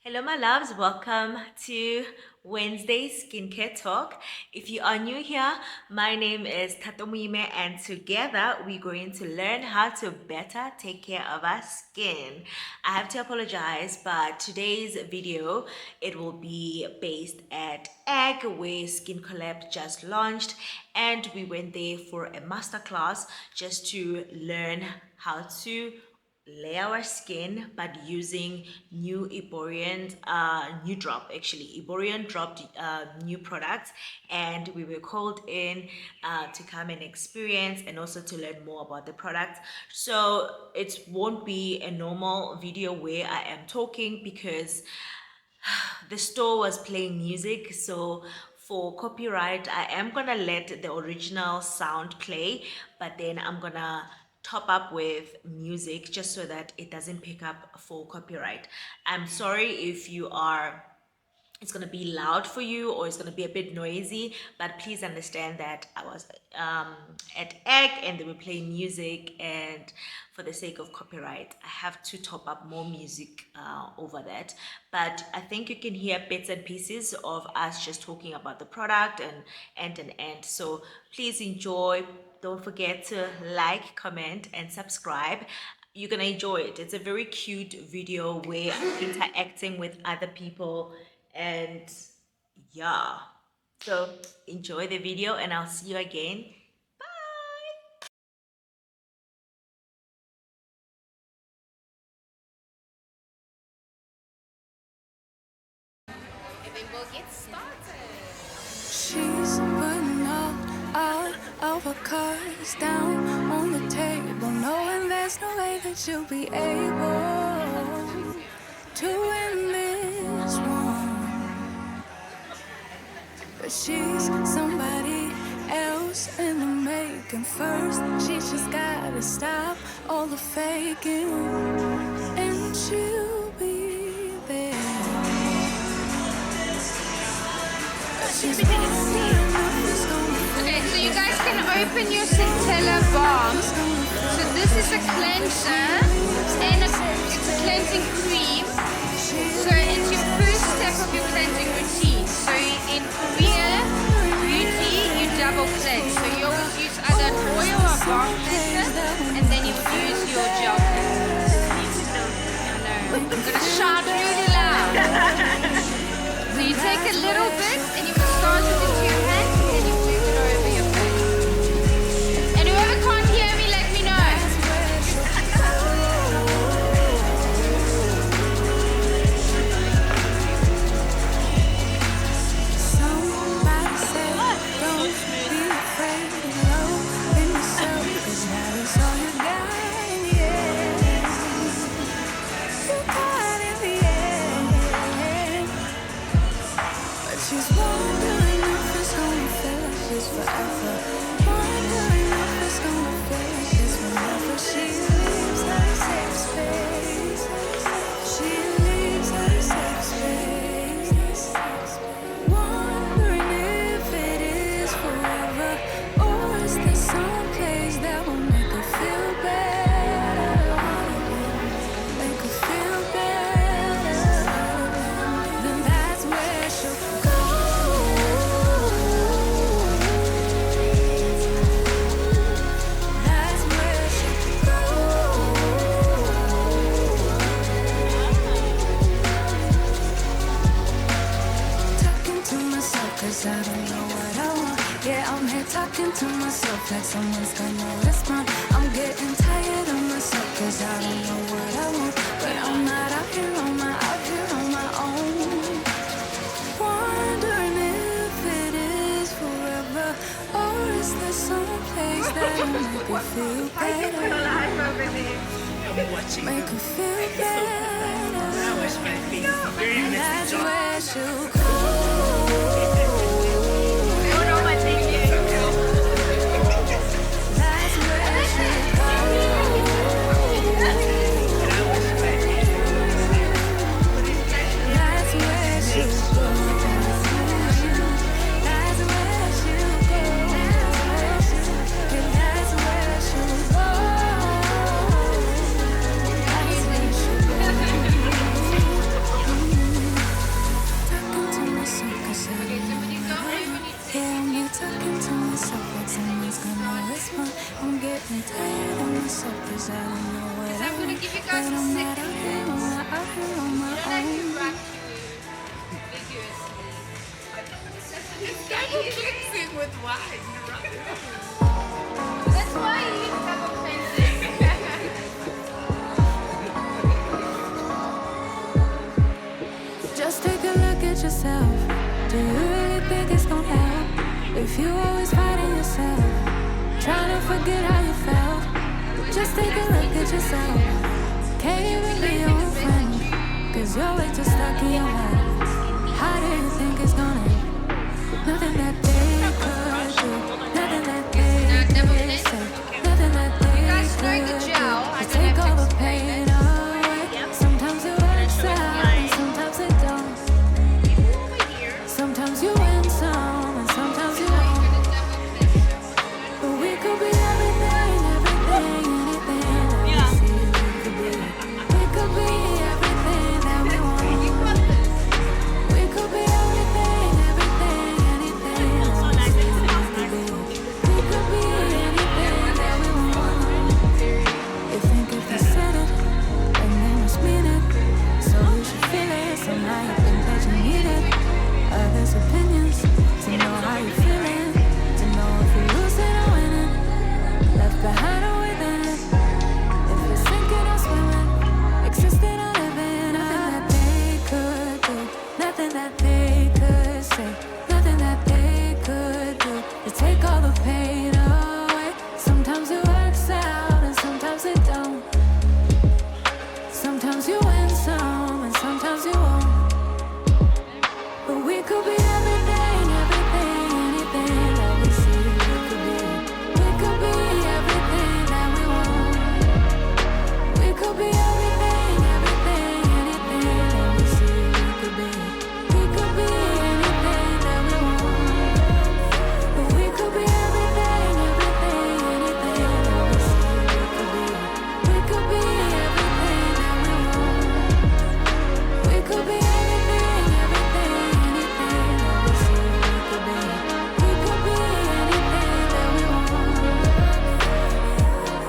Hello, my loves. Welcome to Wednesday Skincare Talk. If you are new here, my name is Tatomime, and together we're going to learn how to better take care of our skin. I have to apologize, but today's video it will be based at Egg, where SkiNColab just launched, and we went there for a masterclass just to learn how to layer our skin, but using new Erborian new drop, actually Erborian dropped new products, and we were called in to come and experience and also to learn more about the products. So it won't be a normal video where I am talking because the store was playing music. So for copyright, I am gonna let the original sound play, but then I'm gonna top up with music just so that it doesn't pick up for copyright. I'm sorry if you are it's going to be loud for you or it's going to be a bit noisy, but please understand that I was at Egg and they were playing music, and for the sake of copyright I have to top up more music over that. But I think you can hear bits and pieces of us just talking about the product and so please enjoy. Don't forget to like, comment and subscribe. You're gonna enjoy it. It's a very cute video where I'm interacting with other people, and yeah, so enjoy the video and I'll see you again. Bye. And then we'll get started. She's putting all of her cards down on the table, knowing there's no way that she'll be able to win this one. But she's somebody else in the making. First, she's just gotta stop all the faking, and she'll be there. Okay, so you guys can open your Centella Balm. So this is a cleanser and it's a cleansing cream. So it's your first step of your cleansing routine. So in Korea beauty, you double cleanse. So you always use either an oil or balm cleanser, and then you use your gel cleanser. I'm gonna shout really loud. So you take a little bit and you massage it into your hand, and then you flip it over your face. And whoever can't hear me, let me know. Somebody said, don't be afraid of love in yourself, 'cause that is all you got in the end. You got in the end. But she's wondering if it's gonna feel like she's forever. Wondering if it's gonna feel like she's whenever she leaves her safe space. She leaves her safe space. Wondering if it is forever, or is there some place that will make her feel better? Make her feel better. Then that's where she'll go. That's where she'll go. Talking to myself, 'cause I don't know what I want. Yeah, I'm here talking to myself like someone's gonna respond. I'm getting tired of myself, 'cause I don't know what I want. But I'm not out here on my own. Wondering if it is forever, or is there some place that will make her feel better? Make her feel better. And that's where she'll go. That's where she'll go. That's where she'll go. That's where she'll go. And that's where she'll go. That's where she'll go. with wine. That's why you use double cleansing. Just take a look at yourself. Do you really think it's gonna help? If you always fighting yourself, trying to forget how you felt. Just take a look at yourself. Can't even be your own friend, cause you're way too stuck in your head. How do you think it's gonna end? Nothing that they could do, nothing that they could say, nothing that they could do to take all the pain away. Sometimes it works out and sometimes it don't. Sometimes you win some and sometimes you won't. But we could be everything, everything, anything that we see we could be. We could be everything that we want. We could be everything, everything, anything that we see we could be. We could be anything that we want. You think if you said it, then they must mean it. So you should feel it, somehow you think that you need it. Others' opinions, to know how you're feeling, to know if you're losing or winning, left behind or within it. If you're sinking or swimming, existing or living, nothing that they could do, nothing that they could say, nothing that they could do to take all the pain away. Sometimes it works out and sometimes it don't. Sometimes you win some and sometimes you won't. But we could be everything, everything, anything that we see we could be. We could be everything that we want. We could be everything, everything, anything that we see we could be. We could be anything that we want. But we could be everything, everything, anything that we see we could be. We could be everything that we want. We could be everything, everything, anything that we see we could be. We could be anything that we want. We could be everything.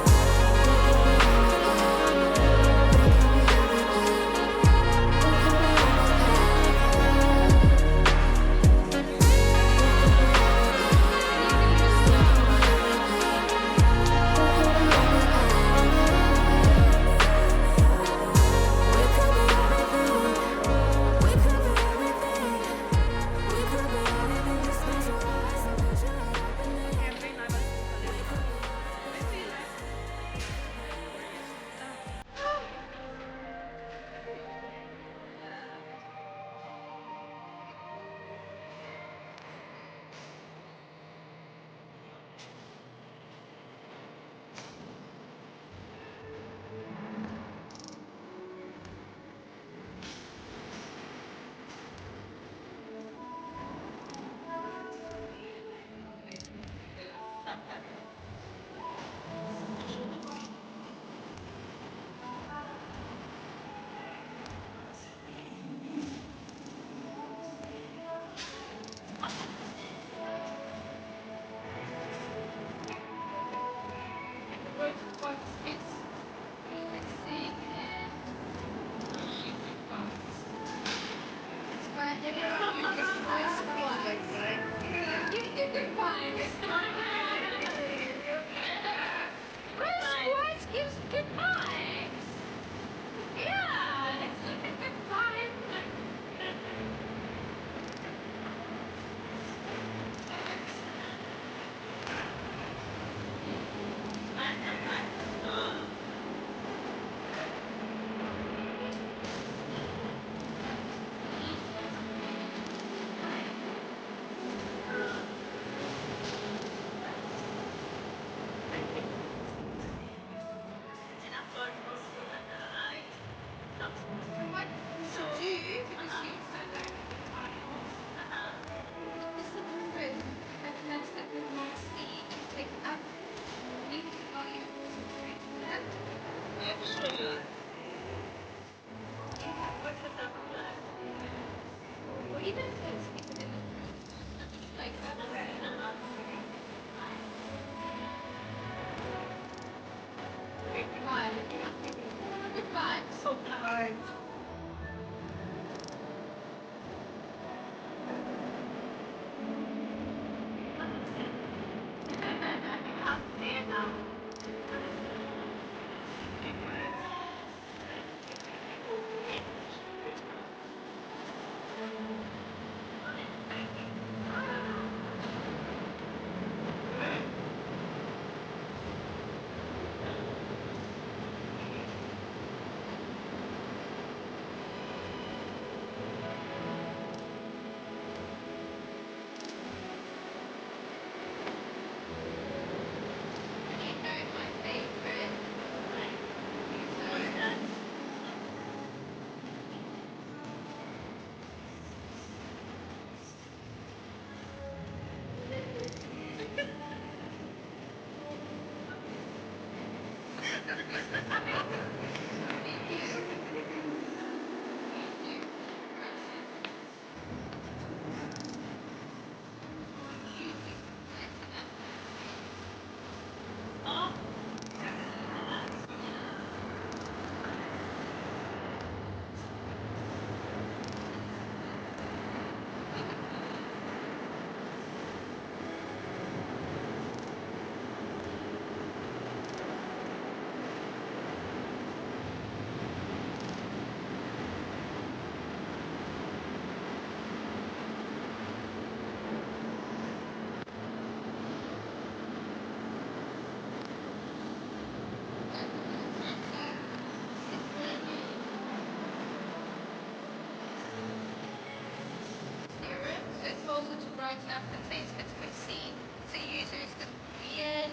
whiten up contains vitamin C. So Yuza is the weird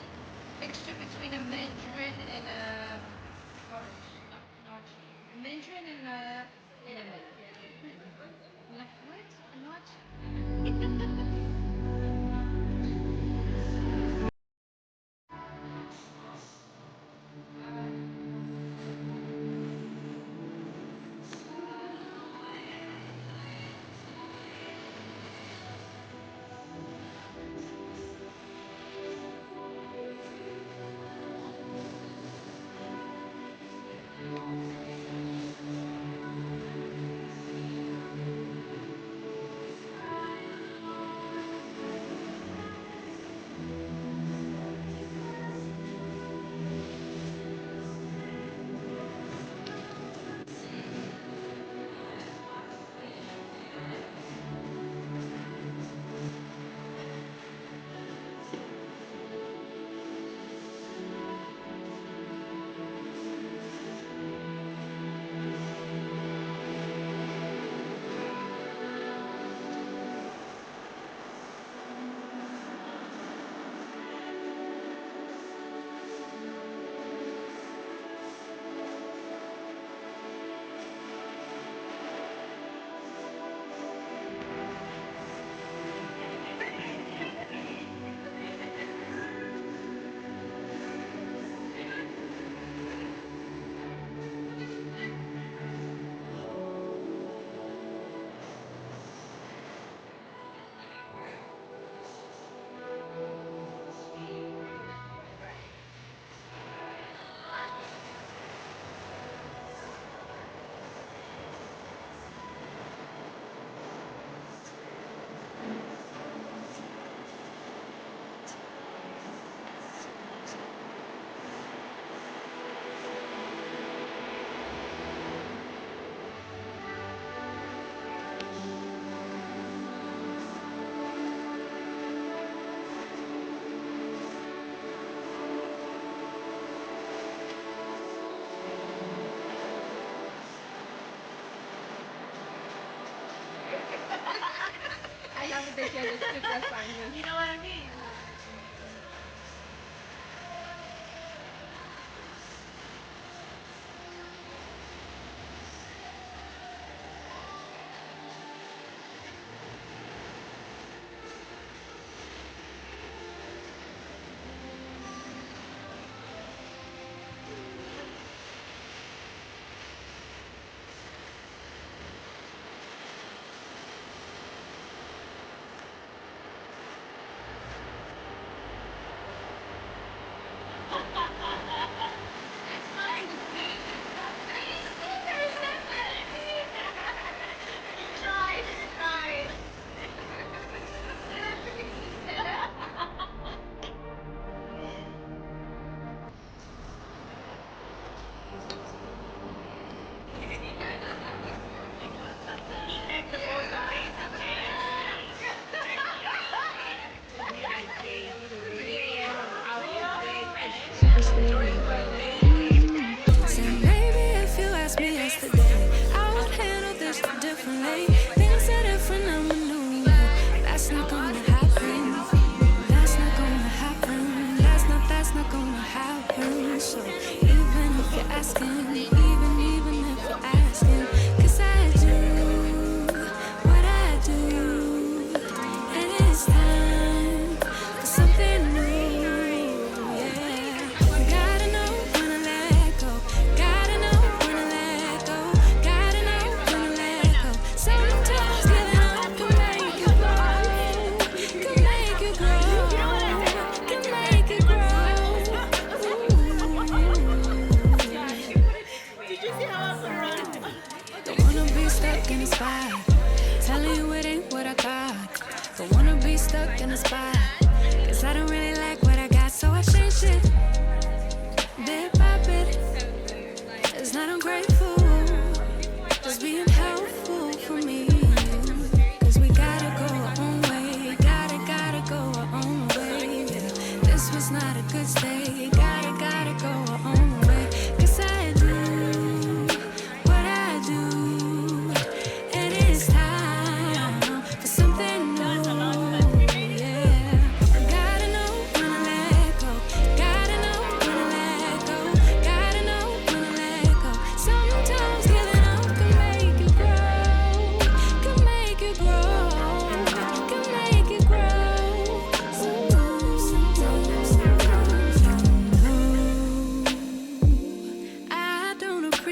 mixture between a mandarin and a orange. Not mandarin and a lemon. Like what? And what? I love that you're just super funny. You know what I mean? Said maybe if you asked me yesterday, I would handle this differently. Things are different, I'm a new. That's not gonna happen. That's not gonna happen. That's not gonna happen. So even if you're asking, even if you're asking, 'cause I do what I do, and it's time for something new. Yeah, gotta know when to let go. Gotta know when to let go. Gotta know when to let go. Sometimes giving up can make you grow. Can make you grow. Can make you grow. Don't wanna be stuck in a spot, telling you it ain't what I thought. Don't wanna be stuck in a spot, 'cause I don't really like what I got, so I change it. Bit by bit, it's not ungrateful, just being helpful for me. 'Cause we gotta go our own way, gotta go our own way. Yeah, this was not a good stay, gotta go our own way. 'Cause I do what I do, and it's time for something new.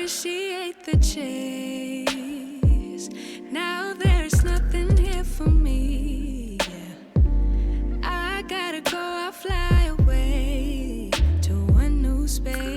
appreciate the chase. Now there's nothing here for me. I gotta go, I'll fly away to a new space.